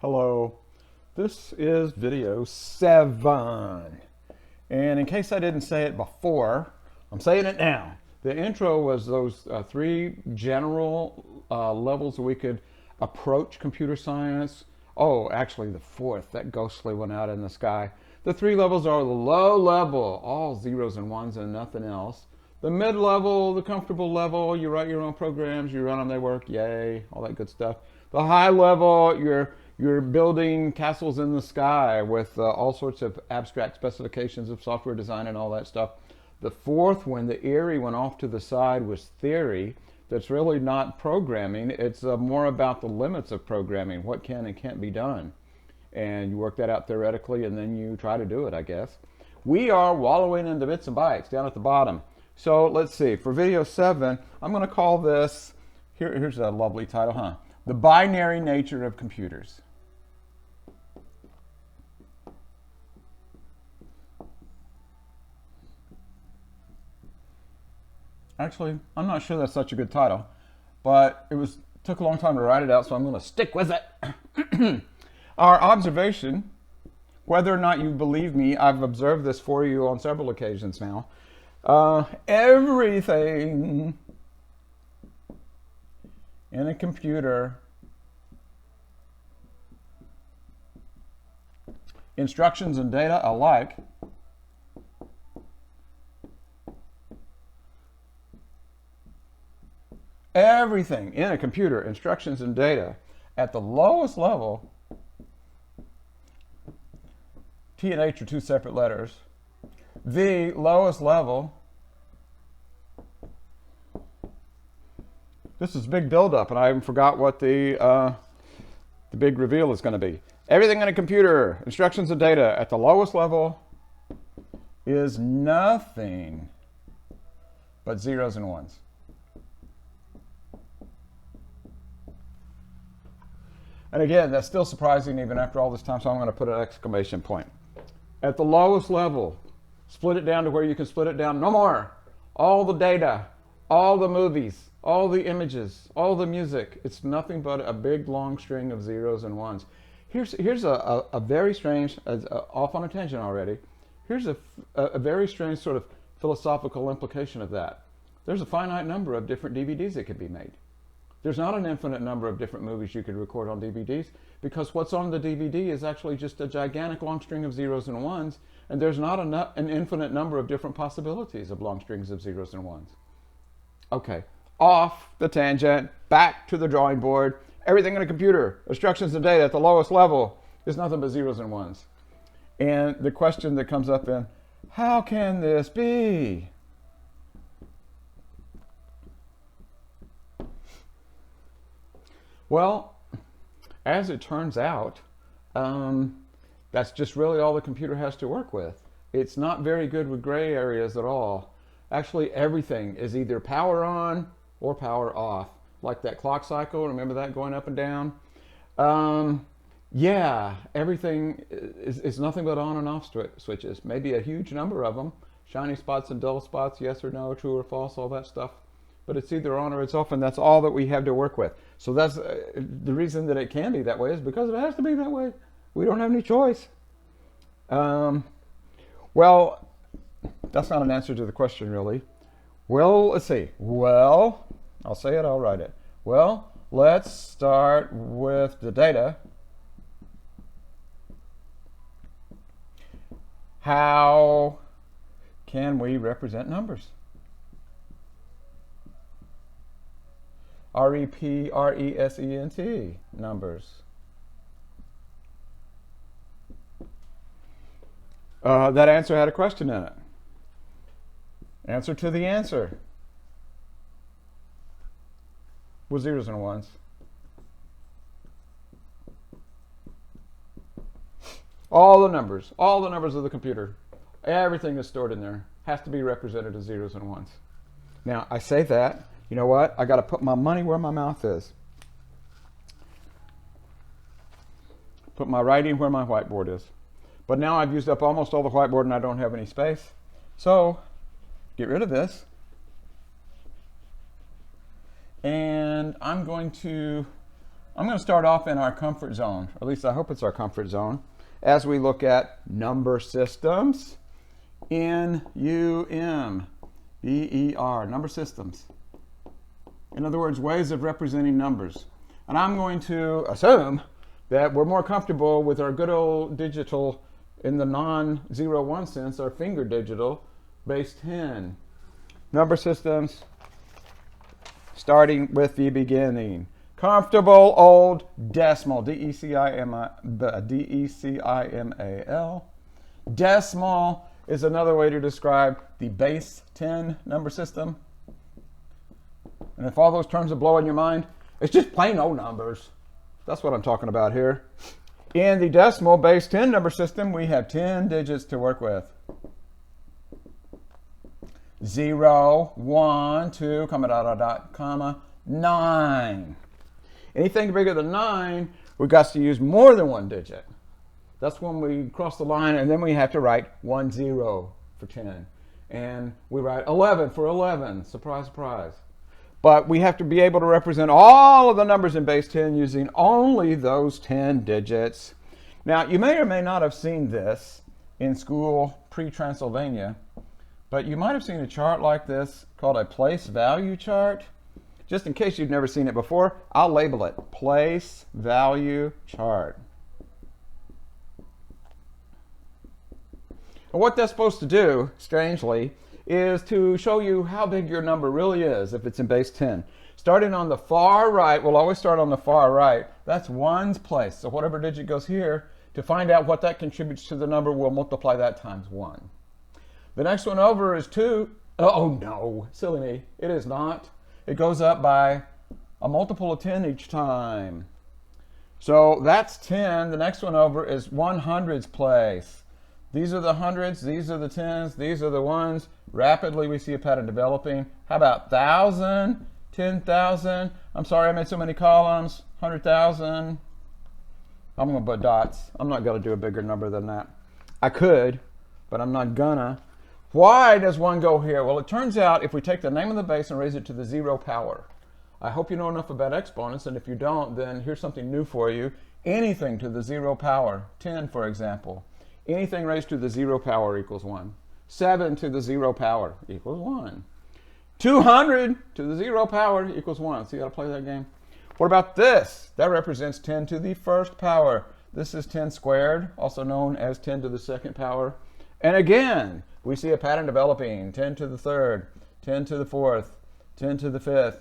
Hello, this is video 7. And in case I didn't say it before, I'm saying it now. The intro was those 3 general levels that we could approach computer science. Oh, actually the 4th, that ghostly one out in the sky. The 3 levels are the low level, all zeros and ones and nothing else. The mid level, the comfortable level, you write your own programs, you run them, they work, yay, all that good stuff. The high level, you're building castles in the sky with all sorts of abstract specifications of software design and all that stuff. The 4th one, the eerie one off to the side, was theory. That's really not programming. It's more about the limits of programming, what can and can't be done. And you work that out theoretically and then you try to do it, I guess. We are wallowing in the bits and bytes down at the bottom. So let's see, for video 7, I'm going to call this, here's a lovely title, huh? The Binary Nature of Computers. Actually, I'm not sure that's such a good title, but it took a long time to write it out, so I'm going to stick with it. Our observation, whether or not you believe me, I've observed this for you on several occasions now. Everything in a computer, instructions and data alike, everything in a computer, instructions and data, at the lowest level, T and H are 2 separate letters. The lowest level, this is big buildup, and I even forgot what the big reveal is going to be. Everything in a computer, instructions and data, at the lowest level is nothing but zeros and ones. And again, that's still surprising even after all this time, so I'm going to put an exclamation point. At the lowest level, split it down to where you can split it down no more. All the data, all the movies, all the images, all the music, it's nothing but a big long string of zeros and ones. Here's a very strange, off on a tangent already, here's a very strange sort of philosophical implication of that. There's a finite number of different DVDs that could be made. There's not an infinite number of different movies you could record on DVDs, because what's on the DVD is actually just a gigantic long string of zeros and ones, and there's not an infinite number of different possibilities of long strings of zeros and ones. Okay, off the tangent, back to the drawing board. Everything in a computer, instructions and data at the lowest level, is nothing but zeros and ones. And the question that comes up then, how can this be? Well, as it turns out, that's just really all the computer has to work with. It's not very good with gray areas at all. Actually, everything is either power on or power off. Like that clock cycle, remember that going up and down? Yeah, everything is nothing but on and off switches. Maybe a huge number of them. Shiny spots and dull spots, yes or no, true or false, all that stuff. But it's either on or it's off, and that's all that we have to work with. So that's the reason that it can be that way is because it has to be that way. We don't have any choice. Well, that's not an answer to the question, really. Well, let's see. Well, I'll say it, I'll write it. Well, let's start with the data. How can we represent numbers? REPRESENT, numbers. That answer had a question in it. Answer to the answer was zeros and ones. All the numbers of the computer, everything that's stored in there has to be represented as zeros and ones. Now, I say that, you know what? I got to put my money where my mouth is. Put my writing where my whiteboard is. But now I've used up almost all the whiteboard and I don't have any space. So, get rid of this. And I'm going to I'm going to start off in our comfort zone, or at least I hope it's our comfort zone, as we look at number systems. N-U-M-B-E-R, number systems. In other words, ways of representing numbers. And I'm going to assume that we're more comfortable with our good old digital, in the non-0, 1 sense, our finger digital, base 10. Number systems, starting with the beginning. Comfortable old decimal, D-E-C-I-M-A-L. Decimal is another way to describe the base 10 number system. And if all those terms are blowing your mind, it's just plain old numbers. That's what I'm talking about here. In the decimal base 10 number system, we have 10 digits to work with. 0, 1, 2, comma, dot, dot, dot, comma, 9. Anything bigger than 9, we've got to use more than one digit. That's when we cross the line, and then we have to write 10 for 10. And we write 11 for 11. Surprise, surprise. But we have to be able to represent all of the numbers in base 10 using only those 10 digits. Now, you may or may not have seen this in school pre-Transylvania, but you might have seen a chart like this called a place value chart. Just in case you've never seen it before, I'll label it place value chart. And what that's supposed to do, strangely, is to show you how big your number really is if it's in base 10. Starting on the far right, we'll always start on the far right. That's 1's place. So whatever digit goes here, to find out what that contributes to the number, we'll multiply that times 1. The next one over is 2. Oh no, silly me, it is not. It goes up by a multiple of 10 each time. So that's 10. The next one over is 100's place. These are the hundreds, these are the tens, these are the ones. Rapidly we see a pattern developing. How about 1,000, 10,000? I'm sorry I made so many columns. 100,000. I'm going to put dots. I'm not going to do a bigger number than that. I could, but I'm not gonna. Why does 1 go here? Well, it turns out if we take the name of the base and raise it to the 0 power. I hope you know enough about exponents, and if you don't, then here's something new for you. Anything to the 0 power, 10 for example. Anything raised to the 0 power equals 1. 7 to the 0 power equals 1. 200 to the 0 power equals 1. See how to play that game? What about this? That represents 10 to the 1st power. This is 10 squared, also known as 10 to the 2nd power. And again, we see a pattern developing. 10 to the 3rd, 10 to the 4th, 10 to the 5th.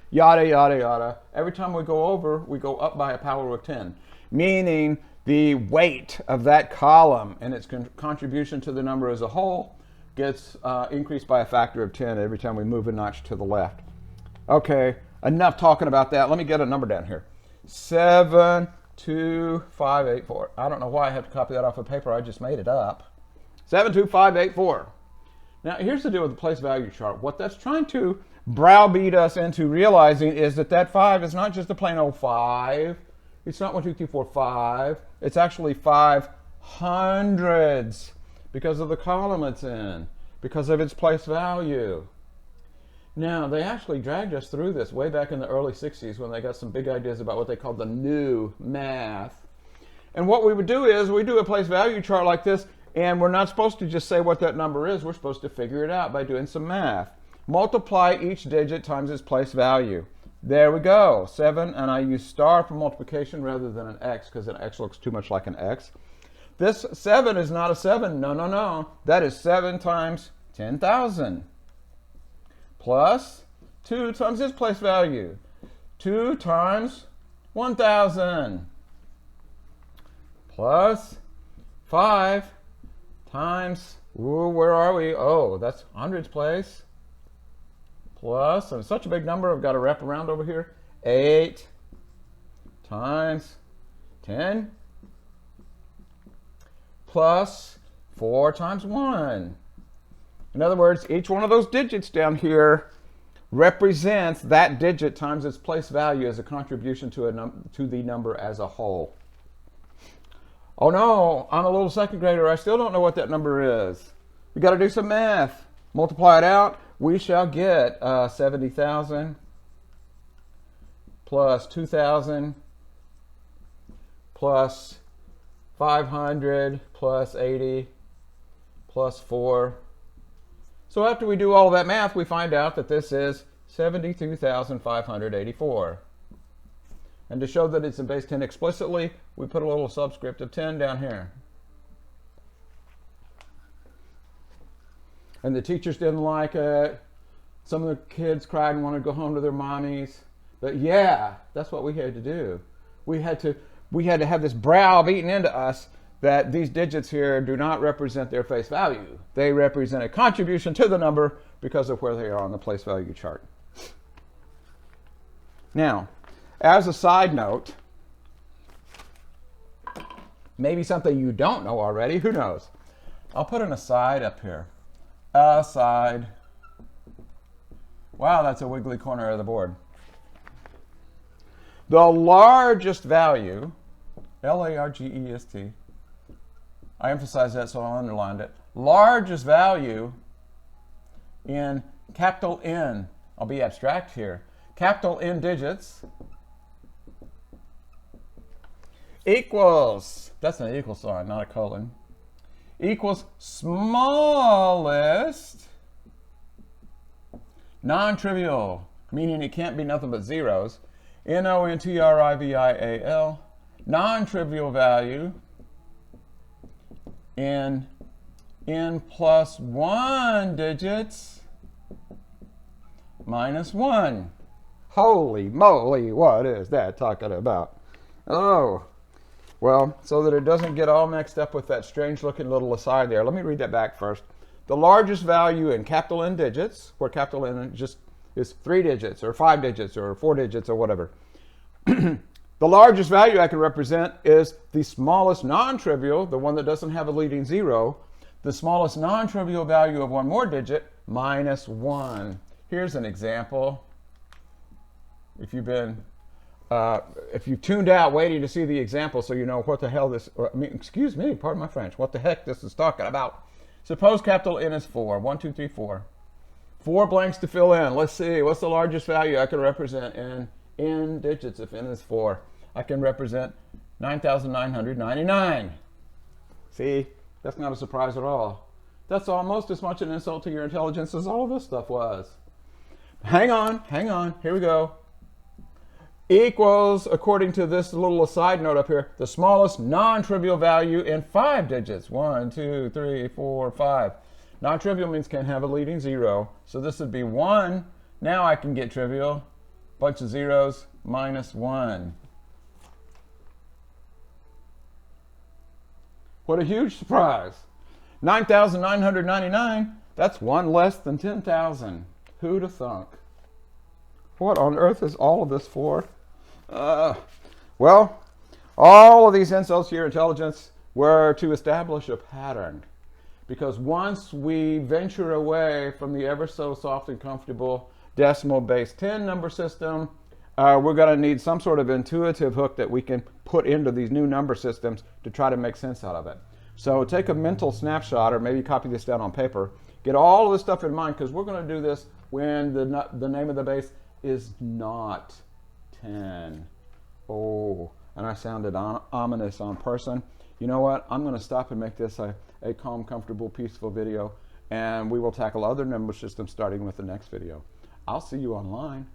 Yada, yada, yada. Every time we go over, we go up by a power of 10, meaning the weight of that column and its contribution to the number as a whole gets increased by a factor of 10 every time we move a notch to the left. Okay, enough talking about that. Let me get a number down here. 72584. I don't know why I have to copy that off of paper. I just made it up. 72584. Now, here's the deal with the place value chart. What that's trying to browbeat us into realizing is that that 5 is not just a plain old 5. It's not 1, 2, 3, 4, 5. It's actually 5 hundreds because of the column it's in, because of its place value. Now, they actually dragged us through this way back in the early 60s when they got some big ideas about what they called the new math. And what we would do is we do a place value chart like this, and we're not supposed to just say what that number is. We're supposed to figure it out by doing some math. Multiply each digit times its place value. There we go, 7, and I use star for multiplication rather than an X because an X looks too much like an X. This 7 is not a 7, no, no, no. That is 7 times 10,000 plus 2 times its place value. 2 times 1,000 plus 5 times, ooh, where are we? Oh, that's hundreds place. Plus, and it's such a big number, I've got to wrap around over here. 8 times 10 plus 4 times 1. In other words, each one of those digits down here represents that digit times its place value as a contribution to the number as a whole. Oh no, I'm a little second grader. I still don't know what that number is. We got to do some math. Multiply it out. We shall get 70,000 plus 2,000 plus 500 plus 80 plus 4. So after we do all that math, we find out that this is 72,584. And to show that it's in base 10 explicitly, we put a little subscript of 10 down here. And the teachers didn't like it. Some of the kids cried and wanted to go home to their mommies. But yeah, that's what we had to do. We had to have this brow beaten into us that these digits here do not represent their face value. They represent a contribution to the number because of where they are on the place value chart. Now, as a side note, maybe something you don't know already, who knows? I'll put an aside up here. Aside. Wow, that's a wiggly corner of the board. The largest value, L-A-R-G-E-S-T, I emphasize that so I underlined it. Largest value in capital N, I'll be abstract here, capital N digits equals, that's an equal sign, not a colon, equals smallest non-trivial, meaning it can't be nothing but zeros, N-O-N-T-R-I-V-I-A-L, non-trivial value in N plus 1 digits minus 1. Holy moly, what is that talking about? Oh, well, so that it doesn't get all mixed up with that strange looking little aside there, let me read that back first. The largest value in capital N digits, where capital N just is 3 digits or 5 digits or 4 digits or whatever. The largest value I can represent is the smallest non-trivial, the one that doesn't have a leading 0, the smallest non-trivial value of one more digit minus 1. Here's an example. If you've tuned out waiting to see the example so you know what the hell this, excuse me, pardon my French, what the heck this is talking about. Suppose capital N is 4, 1, 2, 3, 4. 4 blanks to fill in. Let's see, what's the largest value I can represent in N digits if N is 4? I can represent 9,999. See, that's not a surprise at all. That's almost as much an insult to your intelligence as all of this stuff was. Hang on, here we go. Equals, according to this little aside note up here, the smallest non-trivial value in 5 digits. 1, 2, 3, 4, 5. Non-trivial means can't have a leading 0. So this would be 1. Now I can get trivial. Bunch of zeros minus 1. What a huge surprise. 9,999, that's 1 less than 10,000. Who'd have thunk? What on earth is all of this for? Well, all of these insults to your intelligence were to establish a pattern. Because once we venture away from the ever so soft and comfortable decimal base 10 number system, we're going to need some sort of intuitive hook that we can put into these new number systems to try to make sense out of it. So take a mental snapshot, or maybe copy this down on paper. Get all of this stuff in mind, because we're going to do this when the name of the base is not 10. Oh, and I sounded ominous on person. You know what? I'm going to stop and make this a calm, comfortable, peaceful video, and we will tackle other number systems starting with the next video. I'll see you online.